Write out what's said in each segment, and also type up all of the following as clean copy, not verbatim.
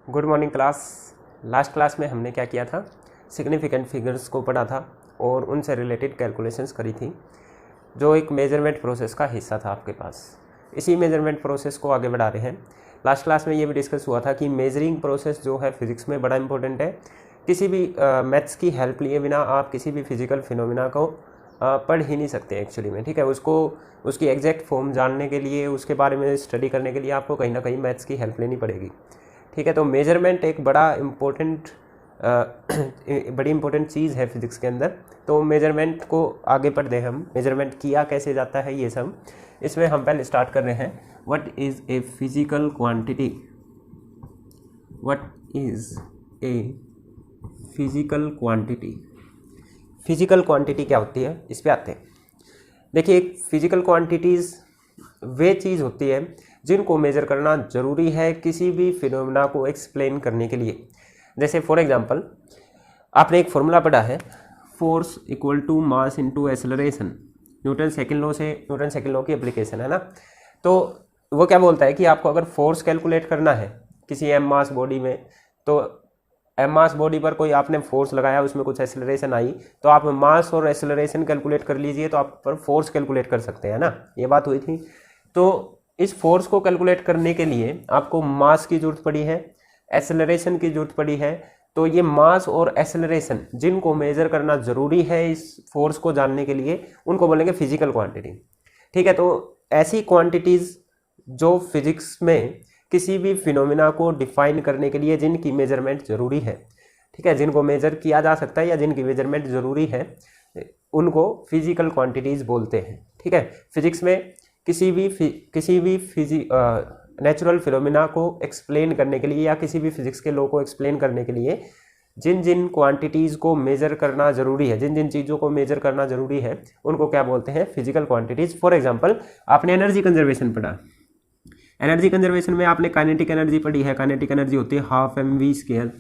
Good morning class. Last class में हमने क्या किया था, सिग्निफिकेंट फिगर्स को पढ़ा था और उनसे रिलेटेड कैलकुलेशंस करी थी, जो एक मेजरमेंट प्रोसेस का हिस्सा था आपके पास। इसी मेजरमेंट प्रोसेस को आगे बढ़ा रहे हैं। लास्ट क्लास में ये भी डिस्कस हुआ था कि मेजरिंग प्रोसेस जो है फिजिक्स में बड़ा इंपॉर्टेंट है। किसी भी मैथ्स की हेल्प लिए बिना आप किसी भी फिजिकल फिनोमिना को पढ़ ही नहीं सकते एक्चुअली में, ठीक है। उसको उसकी एग्जैक्ट फॉर्म जानने के लिए, उसके बारे में स्टडी करने के लिए आपको कहीं ना कहीं मैथ्स की हेल्प लेनी पड़ेगी, ठीक है। तो मेजरमेंट एक बड़ी इंपॉर्टेंट चीज़ है फिजिक्स के अंदर। तो मेजरमेंट को आगे पढ़ते हैं हम, मेजरमेंट किया कैसे जाता है ये सब। इसमें हम पहले स्टार्ट कर रहे हैं, what is a physical quantity. What is a physical quantity. Physical quantity क्या होती है, इस पे आते हैं। देखिए, फिजिकल क्वांटिटीज़ वे चीज़ होती है जिनको मेज़र करना ज़रूरी है किसी भी फिनोमेना को एक्सप्लेन करने के लिए। जैसे फॉर एग्जांपल, आपने एक फॉर्मूला पढ़ा है, force equal to mass into acceleration. Newton second law से, न्यूटन सेकंड लॉ की एप्लीकेशन है ना। तो वो क्या बोलता है कि आपको अगर फोर्स कैलकुलेट करना है किसी एम मास बॉडी में, तो एम मास बॉडी पर कोई आपने फोर्स लगाया, उसमें कुछ एक्सेलरेशन आई, तो आप मास और एक्सेलरेशन कैलकुलेट कर लीजिए, तो आप पर फोर्स कैलकुलेट कर सकते हैं ना। ये बात हुई थी। तो इस फोर्स को कैलकुलेट करने के लिए आपको मास की जरूरत पड़ी है, एक्सेलरेशन की जरूरत पड़ी है। तो ये मास और एक्सेलरेशन जिनको मेजर करना जरूरी है इस फोर्स को जानने के लिए, उनको बोलेंगे फिजिकल क्वांटिटी, ठीक है। तो ऐसी क्वांटिटीज जो फिजिक्स में किसी भी फिनोमिना को डिफाइन करने के लिए जिनकी मेजरमेंट जरूरी है, ठीक है, जिनको मेजर किया जा सकता है या जिनकी मेजरमेंट जरूरी है, उनको फिजिकल क्वांटिटीज बोलते हैं, ठीक है। फिजिक्स में किसी भी नेचुरल फिनोमिना को एक्सप्लेन करने के लिए या किसी भी फिजिक्स के लॉ को एक्सप्लेन करने के लिए जिन जिन क्वांटिटीज़ को मेजर करना जरूरी है, जिन जिन चीज़ों को मेजर करना जरूरी है, उनको क्या बोलते हैं, फिजिकल क्वांटिटीज़। फॉर एग्जांपल, आपने एनर्जी कंजर्वेशन पढ़ा। एनर्जी कंजर्वेशन में आपने काइनेटिक एनर्जी पढ़ी है। काइनेटिक एनर्जी होती है हाफ mv²।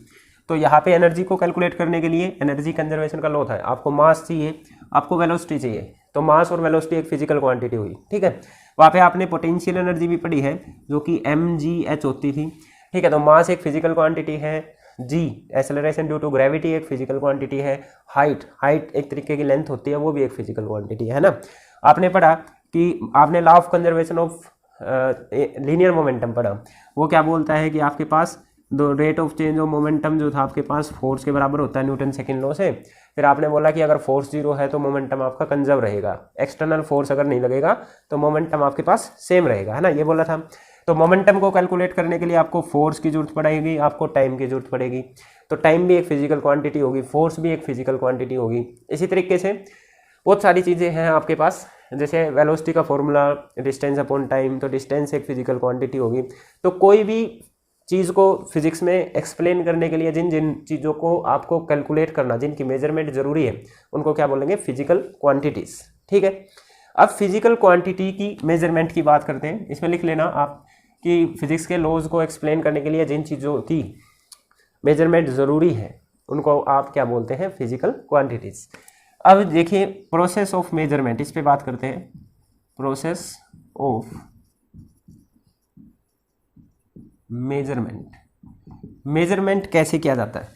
तो यहाँ पे एनर्जी को कैलकुलेट करने के लिए एनर्जी कंजर्वेशन का लॉ था, आपको मास चाहिए, आपको वेलोसिटी चाहिए। तो मास और वेलोसिटी एक फिजिकल क्वांटिटी हुई, ठीक है। वहाँ पे आपने पोटेंशियल एनर्जी भी पढ़ी है, जो कि mgh होती थी, ठीक है। तो मास एक फिजिकल क्वांटिटी है, g acceleration due to gravity एक फिजिकल क्वांटिटी है, हाइट एक तरीके की लेंथ होती है, वो भी एक फिजिकल क्वांटिटी है ना। आपने पढ़ा कि आपने law of conservation of linear momentum पढ़ा। वो क्या बोलता है कि आपके पास दो rate of change of momentum जो था आपके पास फोर्स के बराबर होता है न्यूटन सेकंड लॉ से। फिर आपने बोला कि अगर फोर्स 0 है तो मोमेंटम आपका कंजर्व रहेगा, एक्सटर्नल फोर्स अगर नहीं लगेगा तो मोमेंटम आपके पास सेम रहेगा, है ना, ये बोला था। तो मोमेंटम को कैलकुलेट करने के लिए आपको फोर्स की जरूरत पड़ेगी, आपको टाइम की जरूरत पड़ेगी। तो टाइम भी एक फिजिकल क्वांटिटी होगी, फोर्स भी एक फिजिकल क्वांटिटी होगी। इसी तरीके से बहुत सारी चीज़ें हैं आपके पास, जैसे वेलोसिटी का फॉर्मूला डिस्टेंस अपॉन टाइम, तो डिस्टेंस एक फिजिकल क्वांटिटी होगी। तो कोई भी चीज़ को फिजिक्स में एक्सप्लेन करने के लिए जिन जिन चीज़ों को आपको कैलकुलेट करना, जिनकी मेजरमेंट जरूरी है, उनको क्या बोलेंगे, फिजिकल क्वांटिटीज, ठीक है। अब फिजिकल क्वांटिटी की मेजरमेंट की बात करते हैं। इसमें लिख लेना आप कि फिजिक्स के लॉज को एक्सप्लेन करने के लिए जिन चीज़ों की मेजरमेंट ज़रूरी है, उनको आप क्या बोलते हैं, फिजिकल क्वांटिटीज। अब देखिए, प्रोसेस ऑफ मेजरमेंट, इस पे बात करते हैं। प्रोसेस ऑफ मेजरमेंट कैसे किया जाता है।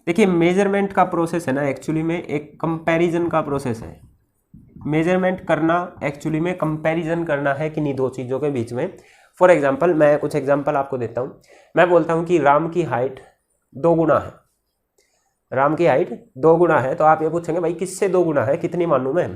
देखिए, मेजरमेंट का प्रोसेस है ना, एक्चुअली में एक कंपैरिजन का प्रोसेस है। मेजरमेंट करना एक्चुअली में कंपैरिजन करना है किन्हीं दो चीज़ों के बीच में। फॉर एग्जांपल, मैं कुछ एग्जांपल आपको देता हूँ। मैं बोलता हूँ कि राम की हाइट 2 गुना है। राम की हाइट 2 गुना है, तो आप ये पूछेंगे भाई किससे 2 गुना है, कितनी मानूं मैं।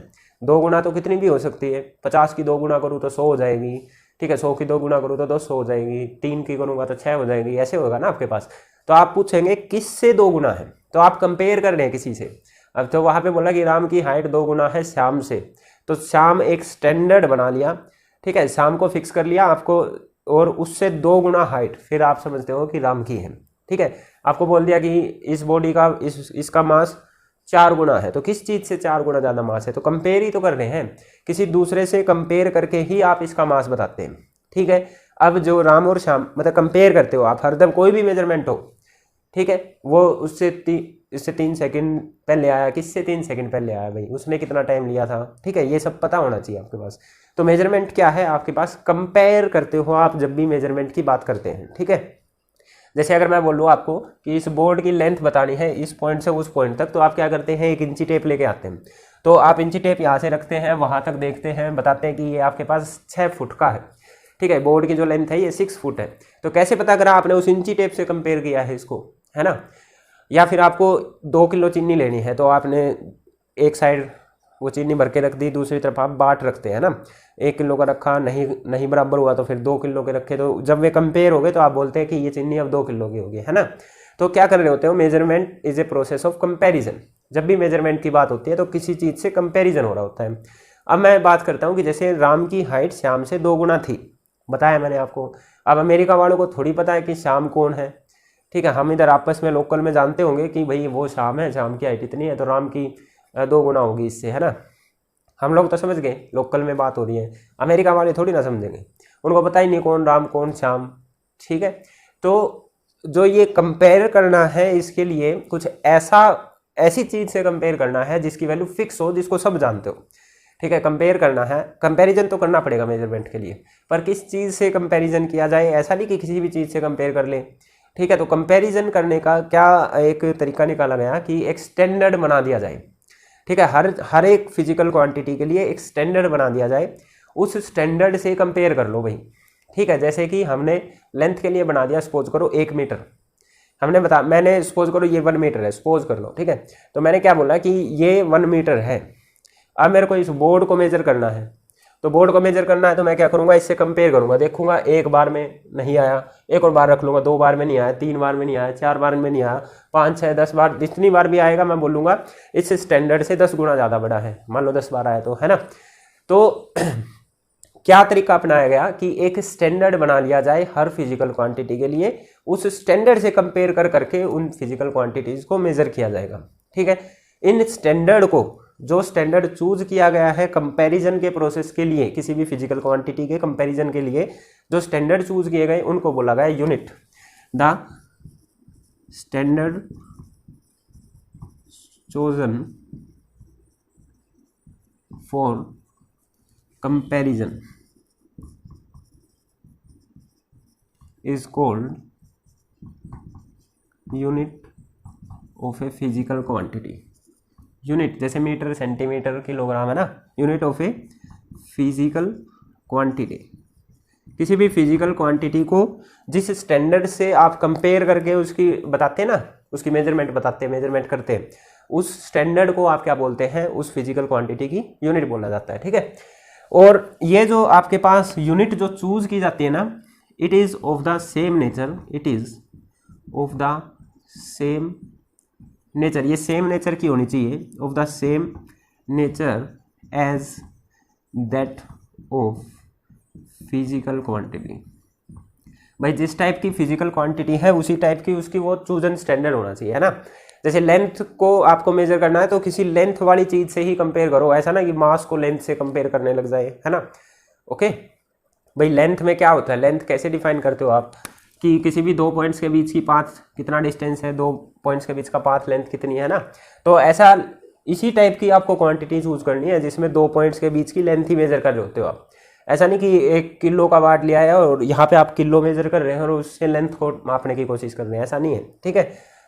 2 गुना तो कितनी भी हो सकती है, 50 की 2 गुना करूँ तो 100 हो जाएगी, ठीक है। 100 की 2 गुना करूँ तो 200 हो जाएगी, 3 की करूँगा तो 6 हो जाएगी, ऐसे होगा ना आपके पास। तो आप पूछेंगे किससे 2 गुना है, तो आप कंपेयर कर रहे हैं किसी से। अब तो वहाँ पे बोला कि राम की हाइट 2 गुना है श्याम से, तो श्याम एक स्टैंडर्ड बना लिया, ठीक है, श्याम को फिक्स कर लिया आपको, और उससे 2 गुना हाइट फिर आप समझते हो कि राम की है, ठीक है। आपको बोल दिया कि इस बॉडी का इसका मास 4 गुना है, तो किस चीज़ से 4 गुना ज़्यादा मास है, तो कंपेयर ही तो कर रहे हैं, किसी दूसरे से कंपेयर करके ही आप इसका मास बताते हैं, ठीक है। अब जो राम और श्याम मतलब कंपेयर करते हो आप हरदम, कोई भी मेजरमेंट हो, ठीक है, वो इससे 3 सेकंड पहले आया, किससे 3 सेकंड पहले आया भाई, उसने कितना टाइम लिया था, ठीक है, ये सब पता होना चाहिए आपके पास। तो मेजरमेंट क्या है आपके पास, कंपेयर करते हो आप जब भी मेजरमेंट की बात करते हैं, ठीक है। जैसे अगर मैं बोलूँ आपको कि इस बोर्ड की लेंथ बतानी है इस पॉइंट से उस पॉइंट तक, तो आप क्या करते हैं, 1 इंची टेप लेके आते हैं। तो आप इंची टेप यहाँ से रखते हैं, वहाँ तक देखते हैं, बताते हैं कि ये आपके पास 6 फुट का है, ठीक है। बोर्ड की जो लेंथ है ये 6 फुट है। तो कैसे पता करा, आपने उस इंची टेप से कंपेयर किया है इसको, है ना। या फिर आपको 2 किलो चीनी लेनी है, तो आपने एक साइड वो चीनी भर के रख दी, दूसरी तरफ आप बाट रखते हैं ना, 1 किलो का रखा, नहीं बराबर हुआ तो फिर 2 किलो के रखे, तो जब वे कंपेयर हो गए तो आप बोलते हैं कि ये चीनी अब 2 किलो की होगी, है ना। तो क्या कर रहे होते हो, measurement is a process of comparison. जब भी मेजरमेंट की बात होती है तो किसी चीज़ से कंपैरिजन हो रहा होता है। अब मैं बात करता हूँ कि जैसे राम की हाइट श्याम से 2 गुना थी, बताया मैंने आपको। अब अमेरिका वालों को थोड़ी पता है कि श्याम कौन है, ठीक है। हम इधर आपस में लोकल में जानते होंगे कि भाई वो श्याम है, श्याम की हाइट इतनी है तो राम की 2 गुना होगी इससे, है ना। हम लोग तो समझ गए, लोकल में बात हो रही है, अमेरिका वाले थोड़ी ना समझेंगे, उनको पता ही नहीं कौन राम कौन श्याम, ठीक है। तो जो ये कंपेयर करना है, इसके लिए कुछ ऐसी चीज़ से कंपेयर करना है जिसकी वैल्यू फिक्स हो, जिसको सब जानते हो, ठीक है। कंपेयर करना है, कंपैरिजन तो करना पड़ेगा मेजरमेंट के लिए, पर किस चीज़ से कंपैरिजन किया जाए, ऐसा नहीं कि किसी भी चीज़ से कंपेयर कर ले, ठीक है। तो कंपैरिजन करने का क्या एक तरीका निकाला गया कि एक स्टैंडर्ड बना दिया जाए, ठीक है। हर एक फिजिकल क्वांटिटी के लिए एक स्टैंडर्ड बना दिया जाए, उस स्टैंडर्ड से कंपेयर कर लो भाई, ठीक है। जैसे कि हमने लेंथ के लिए बना दिया, सपोज करो 1 मीटर, मैंने सपोज करो ये 1 मीटर है, सपोज कर लो, ठीक है। तो मैंने क्या बोला कि ये 1 मीटर है। अब मेरे को इस बोर्ड को मेजर करना है, तो बोर्ड को मेजर करना है तो मैं क्या करूंगा, इससे कंपेयर करूंगा, देखूंगा 1 बार में नहीं आया, एक और बार रख लूंगा, 2 बार में नहीं आया, 3 बार में नहीं आया, 4 बार में नहीं आया, 5, 6, 10 बार, जितनी बार भी आएगा मैं बोलूंगा इस स्टैंडर्ड से 10 गुना ज़्यादा बड़ा है। मान लो 10 बार आया तो, है ना। तो क्या तरीका अपनाया गया कि एक स्टैंडर्ड बना लिया जाए हर फिजिकल क्वांटिटी के लिए, उस स्टैंडर्ड से कंपेयर करके उन फिजिकल क्वांटिटीज को मेजर किया जाएगा, ठीक है। इन स्टैंडर्ड को, जो स्टैंडर्ड चूज किया गया है कंपैरिजन के प्रोसेस के लिए, किसी भी फिजिकल क्वांटिटी के कंपैरिजन के लिए जो स्टैंडर्ड चूज किए गए, उनको बोला गया unit. The standard chosen for comparison is called unit of a physical quantity। Unit जैसे मीटर, सेंटीमीटर, किलोग्राम, है ना। Unit of a physical quantity, किसी भी फिजिकल क्वांटिटी को जिस स्टैंडर्ड से आप कंपेयर करके उसकी बताते हैं ना, उसकी मेजरमेंट बताते हैं, मेजरमेंट करते हैं, उस स्टैंडर्ड को आप क्या बोलते हैं, उस फिजिकल क्वांटिटी की यूनिट बोला जाता है, ठीक है। और ये जो आपके पास यूनिट जो चूज की जाती है ना, it is of the same nature, it is of the same nature, ये सेम नेचर की होनी चाहिए, of the same nature as that of physical quantity। भाई जिस टाइप की फिजिकल क्वांटिटी है उसी टाइप की उसकी वो चूजन स्टैंडर्ड होना चाहिए, है ना। जैसे लेंथ को आपको मेजर करना है तो किसी लेंथ वाली चीज से ही कंपेयर करो, ऐसा ना कि मास को लेंथ से कंपेयर करने लग जाए, है ना। ओके भाई, लेंथ में क्या होता है, लेंथ कैसे डिफाइन करते हो आप, कि किसी भी 2 पॉइंट्स के बीच की पाथ कितना डिस्टेंस है, 2 पॉइंट्स के बीच का पाथ लेंथ कितनी है ना। तो ऐसा इसी टाइप की आपको क्वांटिटी चूज करनी है जिसमें 2 पॉइंट्स के बीच की लेंथ ही मेजर कर रहे होते हो आप। ऐसा नहीं कि 1 किलो का वाट लिया है और यहाँ पे आप किलो मेजर कर रहे हैं और उससे लेंथ को मापने की कोशिश कर रहे हैं, ऐसा नहीं है, ठीक है।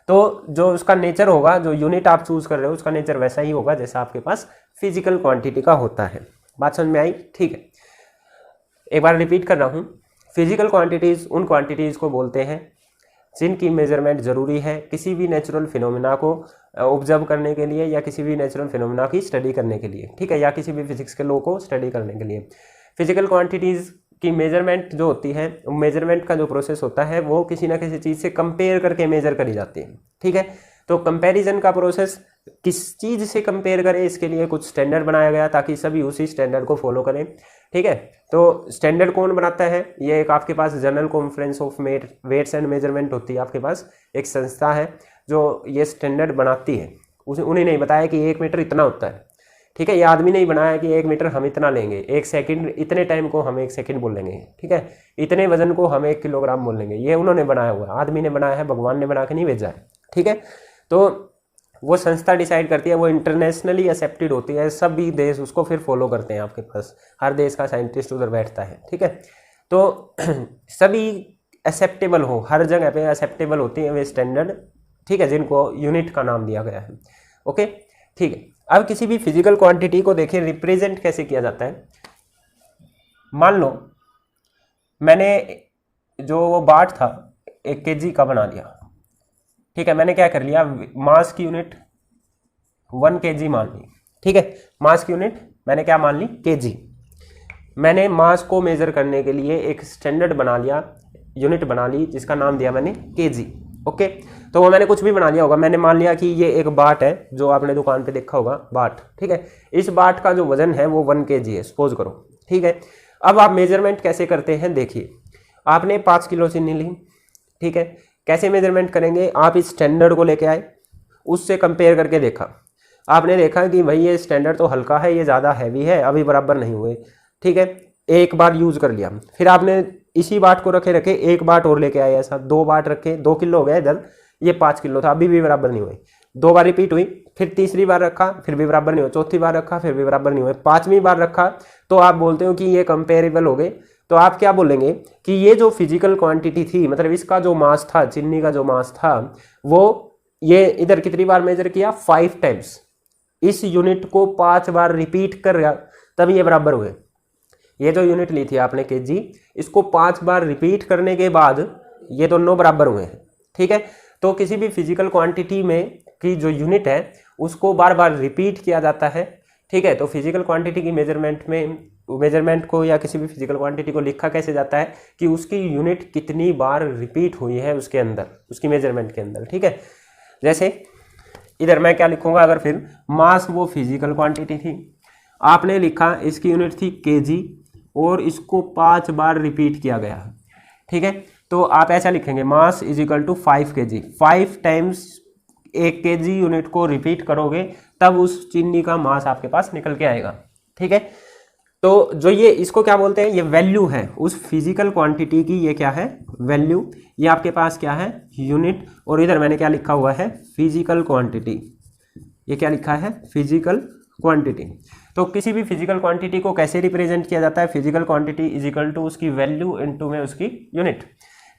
तो जो उसका नेचर होगा, जो यूनिट आप चूज कर रहे हो उसका नेचर वैसा ही होगा जैसा आपके पास फिजिकल क्वांटिटी का होता है। बात समझ में आई, ठीक है। एक बार रिपीट कर रहा हूँ, फिजिकल क्वांटिटीज़ उन क्वांटिटीज़ को बोलते हैं जिनकी मेजरमेंट ज़रूरी है किसी भी नेचुरल फिनोमिना को ऑब्जर्व करने के लिए या किसी भी नेचुरल फिनोमिना की स्टडी करने के लिए, ठीक है, या किसी भी फिजिक्स के लॉ को स्टडी करने के लिए। फिजिकल क्वांटिटीज़ की मेजरमेंट जो होती है, मेजरमेंट का जो प्रोसेस होता है वो किसी ना किसी चीज़ से कंपेयर करके मेजर करी जाती है, ठीक है। तो कंपैरिजन का प्रोसेस किस चीज़ से कंपेयर करें, इसके लिए कुछ स्टैंडर्ड बनाया गया ताकि सभी उसी स्टैंडर्ड को फॉलो करें, ठीक है। तो स्टैंडर्ड कौन बनाता है, ये एक आपके पास general conference of weights and measurement होती है, आपके पास एक संस्था है जो ये स्टैंडर्ड बनाती है। उन्हें नहीं बताया कि 1 मीटर इतना होता है, ठीक है। ये आदमी नहीं बनाया कि 1 मीटर हम इतना लेंगे, 1 सेकंड इतने टाइम को हम 1 सेकंड बोल लेंगे, ठीक है, इतने वजन को हम 1 किलोग्राम बोल लेंगे, ये उन्होंने बनाया हुआ है, आदमी ने बनाया है, भगवान ने बना के नहीं भेजा है, ठीक है। तो वो संस्था डिसाइड करती है, वो इंटरनेशनली एक्सेप्टेड होती है, सभी देश उसको फिर फॉलो करते हैं, आपके पास हर देश का साइंटिस्ट उधर बैठता है, ठीक है। तो सभी एक्सेप्टेबल हो, हर जगह पे एक्सेप्टेबल होती है वे स्टैंडर्ड, ठीक है, जिनको यूनिट का नाम दिया गया है। ओके, ठीक है। अब किसी भी फिजिकल क्वांटिटी को देखिए रिप्रेजेंट कैसे किया जाता है। मान लो मैंने जो वो बाट था 1 kg का बना दिया, ठीक है, मैंने क्या कर लिया, मास की यूनिट 1 kg मान ली, ठीक है, मास की यूनिट मैंने क्या मान ली, kg। मैंने मास को मेजर करने के लिए एक स्टैंडर्ड बना लिया, यूनिट बना ली, जिसका नाम दिया मैंने kg। ओके, तो वो मैंने कुछ भी बना लिया होगा, मैंने मान लिया कि ये एक बाट है, जो आपने दुकान पे देखा होगा बाट, ठीक है, इस बाट का जो वजन है वो 1 kg है, सपोज करो, ठीक है। अब आप मेजरमेंट कैसे करते हैं, देखिए, आपने 5 किलो चीनी ली, ठीक है, कैसे मेजरमेंट करेंगे, आप इस स्टैंडर्ड को लेके आए, उससे कंपेयर करके देखा, आपने देखा कि भाई ये स्टैंडर्ड तो हल्का है, ये ज़्यादा हैवी है, अभी बराबर नहीं हुए, ठीक है, एक बार यूज कर लिया, फिर आपने इसी बाट को रखे एक बाट और लेके आए, ऐसा 2 बाट रखे, 2 किलो हो गया, इधर ये 5 किलो था, अभी भी बराबर नहीं हुए, 2 बार रिपीट हुई, फिर तीसरी बार रखा, फिर भी बराबर नहीं हुआ, चौथी बार रखा, फिर भी बराबर नहीं हुए, 5वीं बार रखा, तो आप बोलते हो कि ये कंपेरेबल हो गए। तो आप क्या बोलेंगे कि ये जो फिजिकल क्वांटिटी थी, मतलब इसका जो मास था, चीनी का जो मास था, वो ये इधर कितनी बार मेजर किया, 5 टाइम्स, इस यूनिट को 5 बार रिपीट कर रहा, तब ये बराबर हुए। ये जो यूनिट ली थी आपने kg, इसको 5 बार रिपीट करने के बाद ये दोनों बराबर हुए हैं, ठीक है। तो किसी भी फिजिकल क्वांटिटी में की जो यूनिट है उसको बार बार रिपीट किया जाता है, ठीक है। तो फिजिकल क्वांटिटी की मेजरमेंट को या किसी भी फिजिकल क्वांटिटी को लिखा कैसे जाता है कि उसकी यूनिट कितनी बार रिपीट हुई है उसके अंदर, उसकी मेजरमेंट के अंदर, ठीक है। जैसे इधर मैं क्या लिखूंगा, अगर फिर मास वो फिजिकल क्वांटिटी थी, आपने लिखा इसकी यूनिट थी kg और इसको 5 बार रिपीट किया गया, ठीक है। तो आप ऐसा लिखेंगे, mass is equal to 5 kg, 5 times 1 kg unit को रिपीट करोगे तब उस चीनी का मास आपके पास निकल के आएगा, ठीक है। तो जो ये इसको क्या बोलते हैं, ये वैल्यू है उस फिजिकल क्वांटिटी की, ये क्या है, वैल्यू, ये आपके पास क्या है, यूनिट, और इधर मैंने क्या लिखा हुआ है, फिजिकल क्वांटिटी, ये क्या लिखा है, फिजिकल क्वांटिटी। तो किसी भी फिजिकल क्वांटिटी को कैसे रिप्रेजेंट किया जाता है, physical quantity is equal to उसकी वैल्यू इनटू में उसकी यूनिट,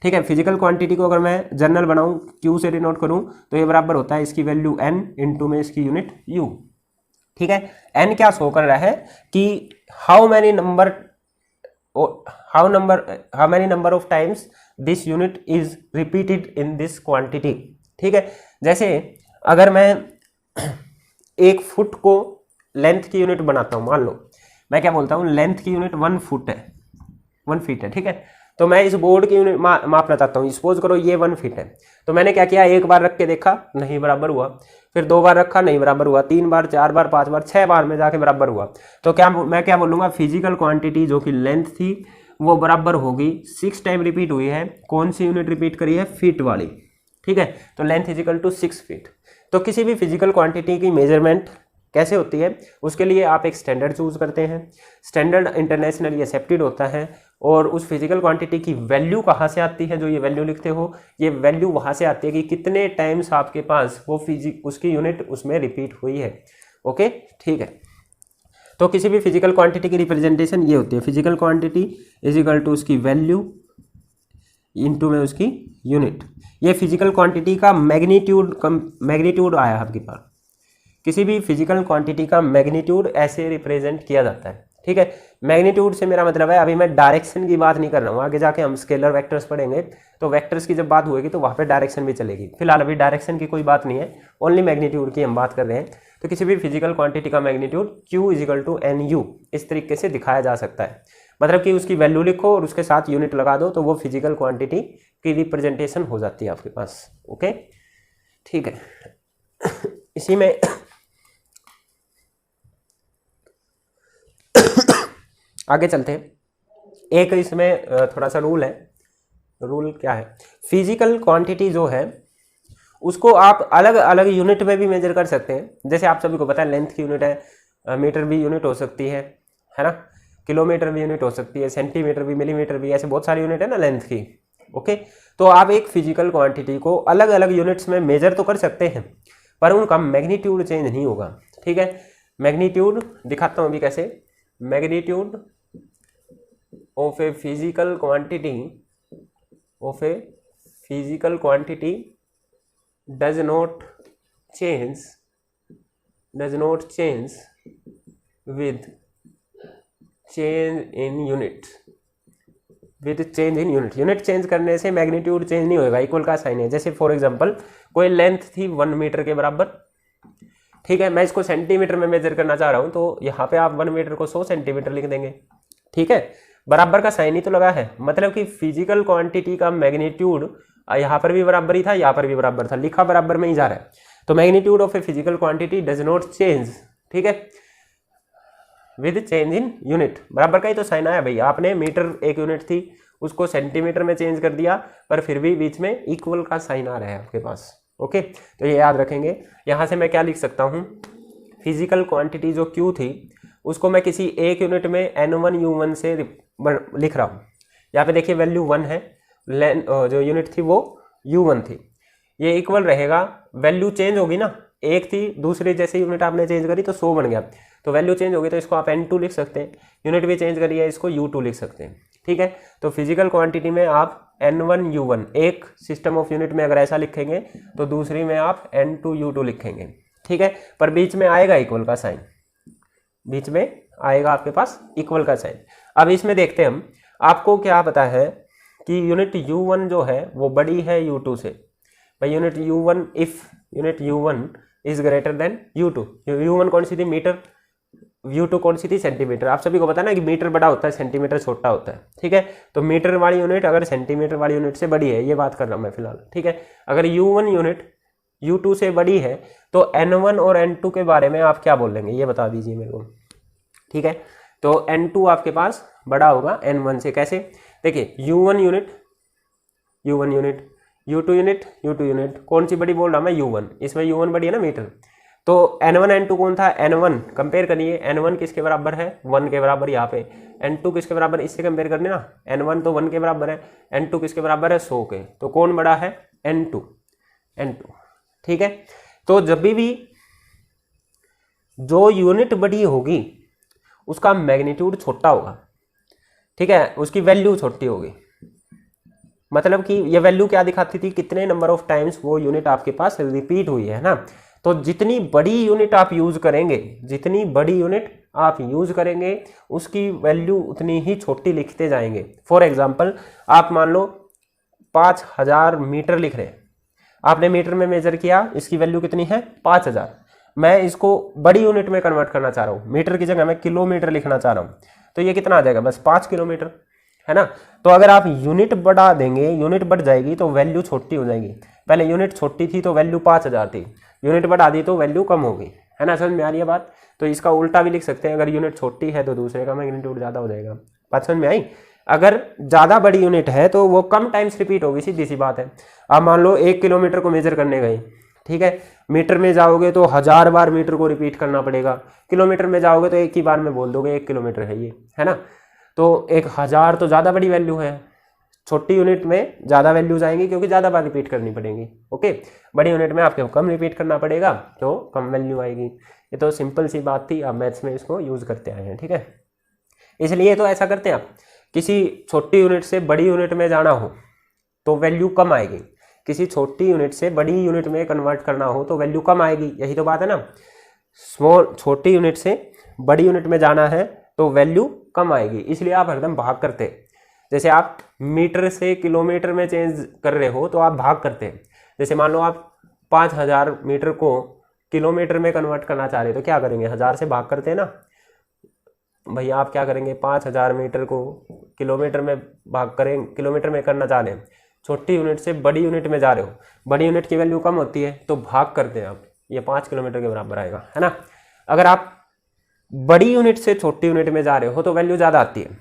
ठीक है। फिजिकल क्वांटिटी को अगर मैं जनरल बनाऊं, क्यू से डिनोट करूं, तो ये बराबर होता है इसकी वैल्यू n इनटू में इसकी यूनिट u, ठीक है। n क्या शो कर रहा है कि how many number of times this unit is repeated in this quantity, ठीक है। जैसे अगर मैं 1 फुट को लेंथ की यूनिट बनाता हूं, मान लो मैं क्या बोलता हूं, लेंथ की यूनिट 1 फुट है, 1 फीट है, ठीक है। तो मैं इस बोर्ड की यूनिट माप लगाता हूँ, सपोज करो ये 1 फीट है, तो मैंने क्या किया, 1 बार रख के देखा, नहीं बराबर हुआ, फिर 2 बार रखा, नहीं बराबर हुआ, 3 बार, 4 बार, 5 बार, 6 बार में जाके बराबर हुआ। तो क्या मैं क्या बोलूँगा, फिजिकल क्वांटिटी जो कि लेंथ थी वो बराबर होगी, 6 टाइम रिपीट हुई है, कौन सी यूनिट रिपीट करी है, फीट वाली, ठीक है। तो length is equal to 6 feet. तो किसी भी फिजिकल क्वांटिटी की मेजरमेंट कैसे होती है, उसके लिए आप एक स्टैंडर्ड चूज करते हैं, स्टैंडर्ड इंटरनेशनली एक्सेप्टेड होता है, और उस फिजिकल क्वांटिटी की वैल्यू कहाँ से आती है, जो ये वैल्यू लिखते हो, ये वैल्यू वहाँ से आती है कि कितने टाइम्स आपके पास वो उसकी यूनिट उसमें रिपीट हुई है, ओके, ठीक है। तो किसी भी फिजिकल क्वांटिटी की रिप्रेजेंटेशन ये होती है, physical quantity is equal to उसकी वैल्यू इनटू में उसकी यूनिट। ये फिजिकल क्वांटिटी का मैग्नीट्यूड आया आपके पास, किसी भी फिजिकल क्वांटिटी का मैग्नीट्यूड ऐसे रिप्रेजेंट किया जाता है, ठीक है। मैग्नीट्यूड से मेरा मतलब है, अभी मैं डायरेक्शन की बात नहीं कर रहा हूँ, आगे जाके हम स्केलर वेक्टर्स पढ़ेंगे, तो वेक्टर्स की जब बात होगी तो वहाँ पे डायरेक्शन भी चलेगी, फिलहाल अभी डायरेक्शन की कोई बात नहीं है, ओनली मैग्नीट्यूड की हम बात कर रहे हैं। तो किसी भी फिजिकल क्वांटिटी का magnitude Q is equal to NU इस तरीके से दिखाया जा सकता है, मतलब कि उसकी वैल्यू लिखो और उसके साथ यूनिट लगा दो, तो वो फिजिकल क्वांटिटी की रिप्रेजेंटेशन हो जाती है आपके पास, ओके, ठीक है। इसी में आगे चलते हैं, एक इसमें थोड़ा सा रूल है, रूल क्या है, फिजिकल क्वांटिटी जो है उसको आप अलग अलग यूनिट में भी मेजर कर सकते हैं। जैसे आप सभी को पता है लेंथ की यूनिट है, मीटर भी यूनिट हो सकती है ना, किलोमीटर भी यूनिट हो सकती है, सेंटीमीटर भी, मिलीमीटर भी, ऐसे बहुत सारी यूनिट है ना लेंथ की, ओके। तो आप एक फिजिकल क्वांटिटी को अलग अलग यूनिट्स में मेजर तो कर सकते हैं, पर उनका मैग्नीट्यूड चेंज नहीं होगा, ठीक है। मैग्नीट्यूड दिखाता हूँ अभी कैसे, magnitude of a physical quantity of a physical quantity does not change with change in unit। Unit change करने से मैग्नीट्यूड चेंज नहीं होगा, इक्वल का साइन है। जैसे फॉर एग्जांपल कोई लेंथ थी 1 मीटर के बराबर, ठीक है, मैं इसको सेंटीमीटर में मेजर करना चाह रहा हूं, तो यहाँ पे आप 1 मीटर को 100 सेंटीमीटर लिख देंगे, ठीक है, बराबर का साइन ही तो लगा है, मतलब कि फिजिकल क्वांटिटी का मैग्नीट्यूड यहाँ पर भी बराबर ही था, यहाँ पर भी बराबर था, लिखा बराबर में ही जा रहा है। तो magnitude of a physical quantity does not change, ठीक है, विद चेंज इन यूनिट। बराबर का ही तो साइन आया भाई, आपने मीटर एक यूनिट थी उसको सेंटीमीटर में चेंज कर दिया, पर फिर भी बीच में इक्वल का साइन आ रहा है आपके पास। ओके, तो ये याद रखेंगे। यहाँ से मैं क्या लिख सकता हूँ, फिजिकल क्वांटिटी जो Q थी उसको मैं किसी एक यूनिट में N1U1 से लिख रहा हूँ। यहाँ पे देखिए वैल्यू 1 है, जो यूनिट थी वो U1 थी, ये इक्वल रहेगा, वैल्यू चेंज होगी ना, एक थी दूसरी जैसे यूनिट आपने चेंज करी तो 100 बन गया, तो वैल्यू चेंज होगी तो इसको आप N2 लिख सकते हैं, यूनिट भी चेंज करी है इसको U2 लिख सकते हैं, ठीक है। तो फिजिकल क्वांटिटी में आप N1U1 एक सिस्टम ऑफ यूनिट में अगर ऐसा लिखेंगे तो दूसरी में आप N2U2 लिखेंगे, ठीक है, पर बीच में आएगा इक्वल का साइन, बीच में आएगा आपके पास इक्वल का साइन। अब इसमें देखते हैं हम, आपको क्या पता है कि यूनिट U1 जो है वो बड़ी है U2 से, भाई unit U1 if unit U1 is greater than U2, U1 कौन सी थी, मीटर, U2 कौन सी थी, सेंटीमीटर। आप सभी को पता है ना कि मीटर बड़ा होता है, सेंटीमीटर छोटा होता है, ठीक है, तो मीटर वाली यूनिट अगर सेंटीमीटर वाली यूनिट से बड़ी है, ये बात कर रहा हूं मैं फिलहाल, ठीक है। अगर U1 यूनिट U2 से बड़ी है तो N1 और N2 के बारे में आप क्या बोल लेंगे, ये बता दीजिए मेरे को, ठीक है। तो N2 आपके पास बड़ा होगा N1 से, कैसे, देखिए U1 यूनिट U2 यूनिट कौन सी बड़ी बोल रहा मैं, U1, इसमें U1 बड़ी है ना मीटर, तो N1 N2 कौन था, N1 कंपेयर करिए, N1 किसके बराबर है, 1 के बराबर, यहाँ पे N2 किसके बराबर, इससे कंपेयर करने ना, N1 तो 1 के बराबर है, N2 किसके बराबर है, 100 के, तो कौन बड़ा है, N2, ठीक है। तो जब भी जो यूनिट बड़ी होगी उसका मैग्नीट्यूड छोटा होगा, ठीक है, उसकी वैल्यू छोटी होगी, मतलब कि ये वैल्यू क्या दिखाती थी, कितने नंबर ऑफ टाइम्स वो यूनिट आपके पास रिपीट हुई है ना। तो जितनी बड़ी यूनिट आप यूज करेंगे उसकी वैल्यू उतनी ही छोटी लिखते जाएंगे। फॉर एग्जांपल आप मान लो 5000 मीटर लिख रहे हैं, आपने मीटर में मेजर किया, इसकी वैल्यू कितनी है 5000, मैं इसको बड़ी यूनिट में कन्वर्ट करना चाह रहा हूँ, मीटर की जगह मैं किलोमीटर लिखना चाह रहा हूँ, तो ये कितना आ जाएगा, बस 5 किलोमीटर, है ना। तो अगर आप यूनिट बढ़ा देंगे, यूनिट बढ़ जाएगी तो वैल्यू छोटी हो जाएगी, पहले यूनिट छोटी थी तो वैल्यू 5000 थी, यूनिट बढ़ा दी तो वैल्यू कम होगी, है ना, समझ में आ रही है बात। तो इसका उल्टा भी लिख सकते हैं, अगर यूनिट छोटी है तो दूसरे का मैग्नीट्यूड ज़्यादा हो जाएगा, बात समझ में आई। अगर ज़्यादा बड़ी यूनिट है तो वो कम टाइम्स रिपीट होगी, सीधी सी बात है। आप मान लो 1 किलोमीटर को मेजर करने गए, ठीक है, मीटर में जाओगे तो 1000 बार मीटर को रिपीट करना पड़ेगा, किलोमीटर में जाओगे तो एक ही बार में बोल दोगे 1 किलोमीटर है ये, है ना। तो 1000 तो ज़्यादा बड़ी वैल्यू है, छोटी यूनिट में ज़्यादा वैल्यू जाएंगी क्योंकि ज़्यादा बार रिपीट करनी पड़ेगी, ओके, बड़ी यूनिट में आपको कम रिपीट करना पड़ेगा तो कम वैल्यू आएगी। ये तो सिंपल सी बात थी, अब मैथ्स में इसको यूज़ करते आए हैं, ठीक है। इसलिए तो ऐसा करते हैं, आप किसी छोटी यूनिट से बड़ी यूनिट में जाना हो तो वैल्यू कम आएगी, किसी छोटी यूनिट से बड़ी यूनिट में कन्वर्ट करना हो तो वैल्यू कम आएगी, यही तो बात है ना। छोटी यूनिट से बड़ी यूनिट में जाना है तो वैल्यू कम आएगी, इसलिए आप हरदम भाग करते हैं। जैसे आप मीटर से किलोमीटर में चेंज कर रहे हो तो आप भाग करते हैं। जैसे मान लो आप 5000 मीटर को किलोमीटर में कन्वर्ट करना चाह रहे हो तो क्या करेंगे, 1000 से भाग करते हैं ना भैया। आप क्या करेंगे, 5000 मीटर को किलोमीटर में भाग करें, किलोमीटर में करना चाह रहे हैं, छोटी यूनिट से बड़ी यूनिट में जा रहे हो, बड़ी यूनिट की वैल्यू कम होती है तो भाग करते हैं आप, ये 5 किलोमीटर के बराबर आएगा, है ना। अगर आप बड़ी यूनिट से छोटी यूनिट में जा रहे हो तो वैल्यू ज़्यादा आती है,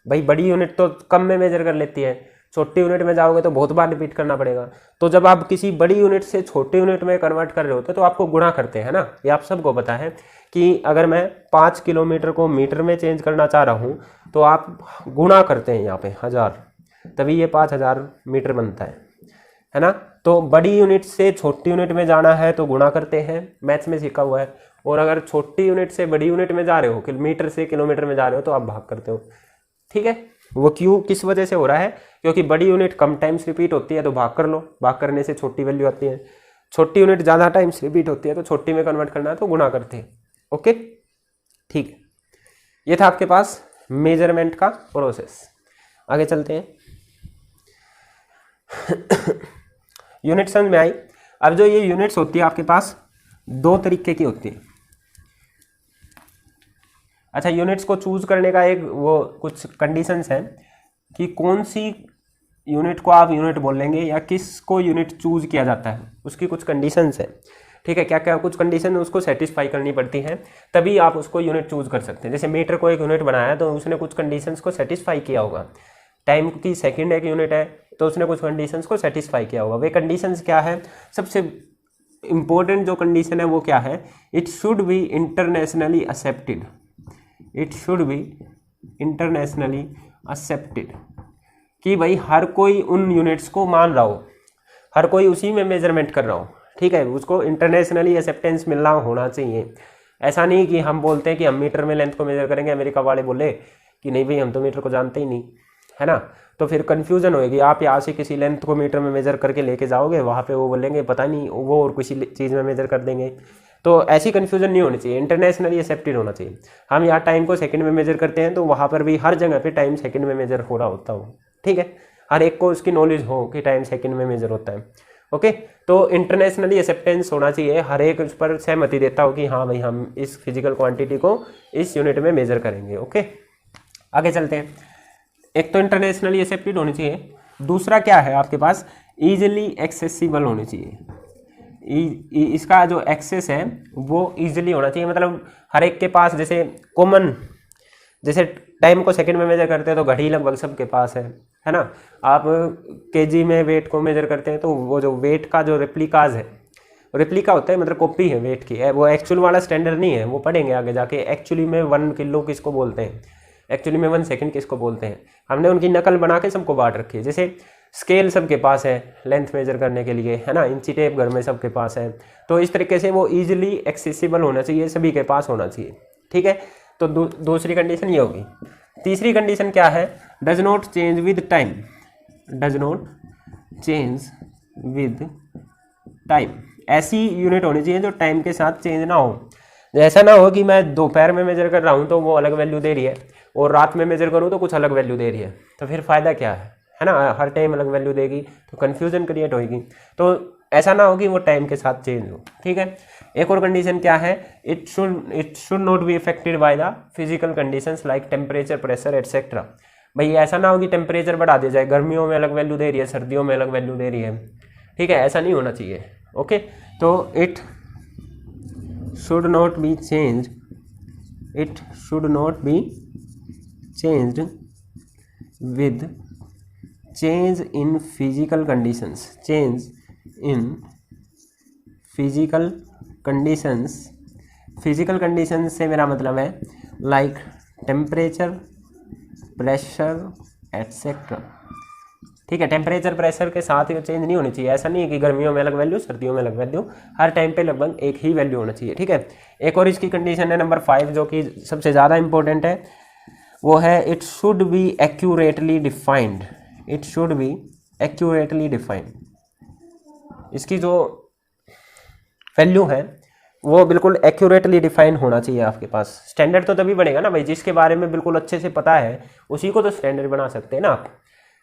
भाई बड़ी यूनिट तो कम में मेजर कर लेती है, छोटी यूनिट में जाओगे तो बहुत बार रिपीट करना पड़ेगा। तो जब आप किसी बड़ी यूनिट से छोटी यूनिट में कन्वर्ट कर रहे होते तो आपको गुणा करते हैं ना, ये आप सबको पता है कि अगर मैं 5 किलोमीटर को मीटर में चेंज करना चाह रहा हूँ तो आप गुणा करते हैं यहाँ पे 1000, तभी ये 5000 मीटर बनता है ना। तो बड़ी यूनिट से छोटी यूनिट में जाना है तो गुणा करते हैं, मैथ्स में सीखा हुआ है। और अगर छोटी यूनिट से बड़ी यूनिट में जा रहे हो, मीटर से किलोमीटर में जा रहे हो तो आप भाग करते हो, ठीक है। वो क्यों किस वजह से हो रहा है, क्योंकि बड़ी यूनिट कम टाइम्स रिपीट होती है तो भाग कर लो, भाग करने से छोटी वैल्यू आती है, छोटी यूनिट ज़्यादा टाइम्स रिपीट होती है तो छोटी में कन्वर्ट करना है तो गुणा करते हैं। ओके ठीक, ये था आपके पास मेजरमेंट का प्रोसेस। आगे चलते हैं। यूनिट समझ में आई। अब जो ये यूनिट्स होती है आपके पास दो तरीके की होती है। अच्छा, यूनिट्स को चूज करने का एक वो कुछ कंडीशंस हैं कि कौन सी यूनिट को आप यूनिट बोलेंगे या किसको यूनिट चूज किया जाता है, उसकी कुछ कंडीशंस है। ठीक है, क्या क्या कुछ कंडीशन उसको सेटिस्फाई करनी पड़ती हैं, तभी आप उसको यूनिट चूज कर सकते हैं। जैसे मीटर को एक यूनिट बनाया तो उसने कुछ कंडीशंस को सेटिस्फाई किया होगा। टाइम की सेकंड एक यूनिट है तो उसने कुछ कंडीशंस को सेटिस्फाई किया होगा। वे कंडीशंस क्या है, सबसे इंपॉर्टेंट जो कंडीशन है वो क्या है, it should be internationally accepted, it should be internationally accepted, कि भाई हर कोई उन यूनिट्स को मान रहा हो, हर कोई उसी में मेजरमेंट कर रहा हो। ठीक है, उसको इंटरनेशनली एक्सेप्टेंस मिलना होना चाहिए। ऐसा नहीं कि हम बोलते हैं कि हम मीटर में लेंथ को मेजर करेंगे, अमेरिका वाले बोले कि नहीं भाई हम तो मीटर को जानते ही नहीं, है ना, तो फिर कन्फ्यूजन होएगी। आप यहाँ से किसी लेंथ को मीटर में मेजर करके लेके जाओगे, वहाँ पे वो बोलेंगे पता नहीं, वो और किसी चीज़ में मेजर कर देंगे। तो ऐसी कन्फ्यूजन नहीं होनी चाहिए, इंटरनेशनली एक्सेप्टेड होना चाहिए। हम यहाँ टाइम को सेकंड में मेजर करते हैं तो वहाँ पर भी हर जगह पे टाइम सेकंड में मेजर हो रहा होता हो। ठीक है, हर एक को उसकी नॉलेज हो कि टाइम सेकंड में मेजर होता है। ओके, तो इंटरनेशनली एक्सेप्टेंस होना चाहिए, हर एक उस पर सहमति देता हो कि हाँ भाई हम इस फिजिकल क्वांटिटी को इस यूनिट में मेजर करेंगे। ओके, आगे चलते हैं। एक तो इंटरनेशनली एक्सेप्टेड होनी चाहिए, दूसरा क्या है आपके पास, ईजिली एक्सेसिबल होनी चाहिए। इसका जो एक्सेस है वो ईजिली होना चाहिए, मतलब हर एक के पास, जैसे कॉमन, जैसे टाइम को सेकंड में मेजर करते हैं तो घड़ी लगभग सबके पास है ना। आप केजी में वेट को मेजर करते हैं तो वो जो वेट का जो रेप्लिकाज है, रेप्लिका होता है मतलब कॉपी है वेट की, है वो एक्चुअल वाला स्टैंडर्ड नहीं है, वो पढ़ेंगे आगे जाके। एक्चुअली में 1 किलो किसको बोलते हैं, एक्चुअली में 1 सेकंड किसको बोलते हैं, हमने उनकी नकल बना के सबको बांट रखी है। जैसे स्केल सबके पास है लेंथ मेजर करने के लिए, है ना, इंची टेप घर में सबके पास है, तो इस तरीके से वो ईजिली एक्सेसिबल होना चाहिए, सभी के पास होना चाहिए। ठीक है, तो दूसरी कंडीशन ये होगी। तीसरी कंडीशन क्या है, does not change with time, does not change with time. ऐसी यूनिट होनी चाहिए जो टाइम के साथ चेंज ना हो। ऐसा ना हो कि मैं दोपहर में मेजर कर रहा हूँ तो वो अलग वैल्यू दे रही है और रात में मेजर करूँ तो कुछ अलग वैल्यू दे रही है, तो फिर फ़ायदा क्या है ना, हर टाइम अलग वैल्यू देगी तो कन्फ्यूजन क्रिएट होगी। तो ऐसा ना हो कि वो टाइम के साथ चेंज हो। ठीक है, एक और कंडीशन क्या है, it should not be affected by the physical conditions like temperature, pressure etcetera. भाई ऐसा ना हो कि टेम्परेचर बढ़ा दिया जाए, गर्मियों में अलग वैल्यू दे रही है, सर्दियों में अलग वैल्यू दे रही है। ठीक है, ऐसा नहीं होना चाहिए। ओके, तो it should not be change, it should not be changed with change in physical conditions, change in physical conditions. Physical conditions से मेरा मतलब है लाइक टेम्परेचर, प्रेशर एटसेट्रा। ठीक है, टेम्परेचर प्रेशर के साथ ही चेंज नहीं होनी चाहिए। ऐसा नहीं है कि गर्मियों में अलग वैल्यू, सर्दियों में अलग वैल्यू, हर टाइम पे लगभग एक ही वैल्यू होना चाहिए। ठीक है, एक और इसकी कंडीशन है नंबर 5 जो कि सबसे ज़्यादा इंपॉर्टेंट है, वो है it should be accurately defined, it should be accurately defined. इसकी जो वैल्यू है वो बिल्कुल एक्यूरेटली डिफाइन होना चाहिए आपके पास। स्टैंडर्ड तो तभी बनेगा ना भाई, जिसके बारे में बिल्कुल अच्छे से पता है उसी को तो स्टैंडर्ड बना सकते हैं ना आप।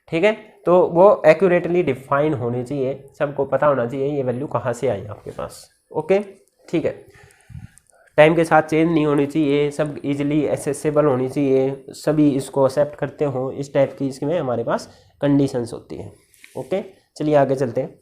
ठीक है, तो वो एक्यूरेटली डिफाइन होनी चाहिए, सबको पता होना चाहिए ये वैल्यू कहाँ से आई आपके पास। ओके, ठीक है, टाइम के साथ चेंज नहीं होनी चाहिए, सब इजीली एक्सेसिबल होनी चाहिए, सभी इसको एक्सेप्ट करते हो, इस टाइप की इसमें हमारे पास कंडीशंस होती हैं। ओके, चलिए आगे चलते हैं।